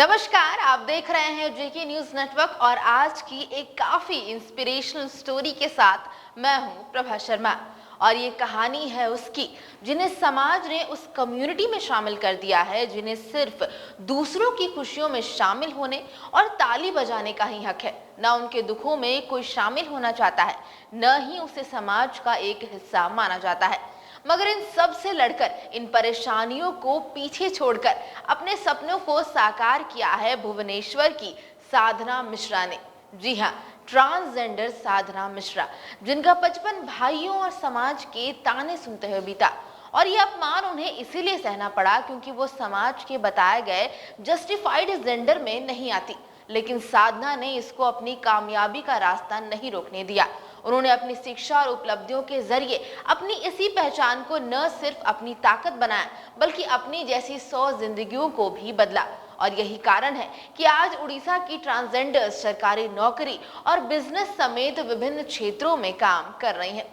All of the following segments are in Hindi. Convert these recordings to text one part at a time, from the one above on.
नमस्कार, आप देख रहे हैं जेके न्यूज नेटवर्क और आज की एक काफी इंस्पिरेशनल स्टोरी के साथ मैं हूं प्रभा शर्मा। और ये कहानी है उसकी जिन्हें समाज ने उस कम्युनिटी में शामिल कर दिया है जिन्हें सिर्फ दूसरों की खुशियों में शामिल होने और ताली बजाने का ही हक है। न उनके दुखों में कोई शामिल होना चाहता है, न ही उसे समाज का एक हिस्सा माना जाता है। मगर इन सब से लड़कर, इन परेशानियों को पीछे छोड़कर अपने सपनों को साकार किया है भुवनेश्वर की साधना मिश्रा ने। जी हाँ, ट्रांसजेंडर साधना मिश्रा, जिनका बचपन भाइयों और समाज के ताने सुनते हुए बीता। और ये अपमान उन्हें इसीलिए सहना पड़ा क्योंकि वो समाज के बताए गए जस्टिफाइड जेंडर में नहीं आती। लेकिन साधना ने इसको अपनी कामयाबी का रास्ता नहीं रोकने दिया। उन्होंने अपनी शिक्षा और उपलब्धियों के जरिए अपनी इसी पहचान को न सिर्फ अपनी ताकत बनाया बल्कि अपनी जैसी 100 जिंदगियों को भी बदला। और यही कारण है कि आज उड़ीसा की ट्रांसजेंडर सरकारी नौकरी और बिजनेस समेत विभिन्न क्षेत्रों में काम कर रही हैं।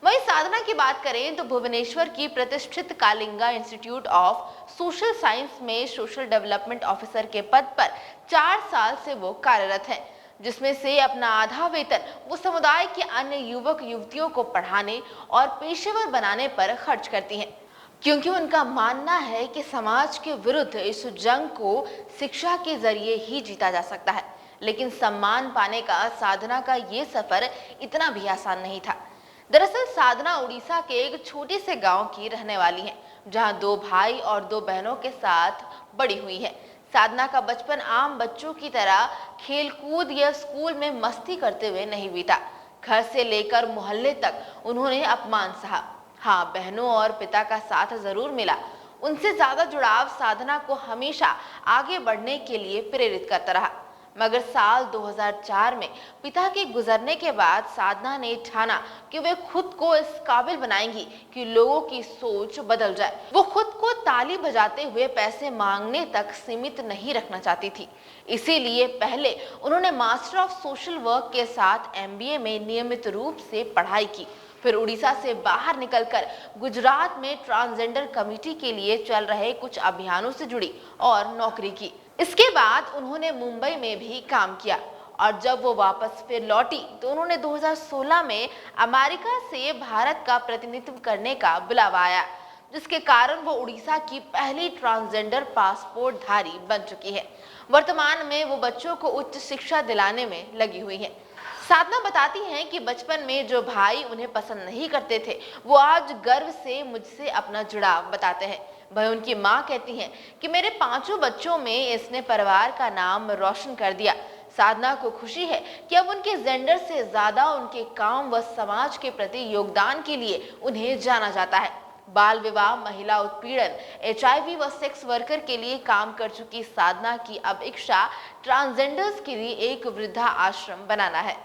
वहीं साधना की बात करें तो भुवनेश्वर की प्रतिष्ठित Kalinga institute of social science में सोशल डेवलपमेंट ऑफिसर के पद पर 4 साल से वो कार्यरत हैं, जिसमें से अपना आधा वेतन वो समुदाय के अन्य युवक युवतियों को पढ़ाने और पेशेवर बनाने पर खर्च करती हैं, क्योंकि उनका मानना है कि समाज के विरुद्ध इस जंग को शिक्षा के जरिए ही जीता जा सकता है। लेकिन सम्मान पाने का साधना का ये सफर इतना भी आसान नहीं था। दरअसल साधना उड़ीसा के एक छोटे से गांव की रहने वाली है, जहां 2 भाई और 2 बहनों के साथ बड़ी हुई है। साधना का बचपन आम बच्चों की तरह खेलकूद या स्कूल में मस्ती करते हुए नहीं बीता। घर से लेकर मोहल्ले तक उन्होंने अपमान सहा। हाँ, बहनों और पिता का साथ जरूर मिला। उनसे ज्यादा जुड़ाव साधना को हमेशा आगे बढ़ने के लिए प्रेरित करता रहा। मगर साल 2004 में पिता के गुजरने के बाद साधना ने ठाना कि वे खुद को इस काबिल बनाएंगी कि लोगों की सोच बदल जाए। वो खुद को ताली बजाते हुए पैसे मांगने तक सीमित नहीं रखना चाहती थी। इसीलिए पहले उन्होंने मास्टर ऑफ सोशल वर्क के साथ MBA में नियमित रूप से पढ़ाई की। फिर उड़ीसा से बाहर निकलकर गुजरात में ट्रांसजेंडर कमेटी के लिए चल रहे कुछ अभियानों से जुड़ी और नौकरी की। इसके बाद उन्होंने मुंबई में भी काम किया और जब वो वापस फिर लौटी तो उन्होंने 2016 में अमेरिका से भारत का प्रतिनिधित्व करने का बुलावा आया, जिसके कारण वो उड़ीसा की पहली ट्रांसजेंडर पासपोर्ट धारी बन चुकी है। वर्तमान में वो बच्चों को उच्च शिक्षा दिलाने में लगी हुई है। साधना बताती हैं कि बचपन में जो भाई उन्हें पसंद नहीं करते थे, वो आज गर्व से मुझसे अपना जुड़ाव बताते हैं। वह उनकी माँ कहती हैं कि मेरे 5 बच्चों में इसने परिवार का नाम रोशन कर दिया। साधना को खुशी है कि अब उनके जेंडर से ज्यादा उनके काम व समाज के प्रति योगदान के लिए उन्हें जाना जाता है। बाल विवाह, महिला उत्पीड़न, HIV व सेक्स वर्कर के लिए काम कर चुकी साधना की अब इच्छा ट्रांसजेंडर्स के लिए एक वृद्धा आश्रम बनाना है।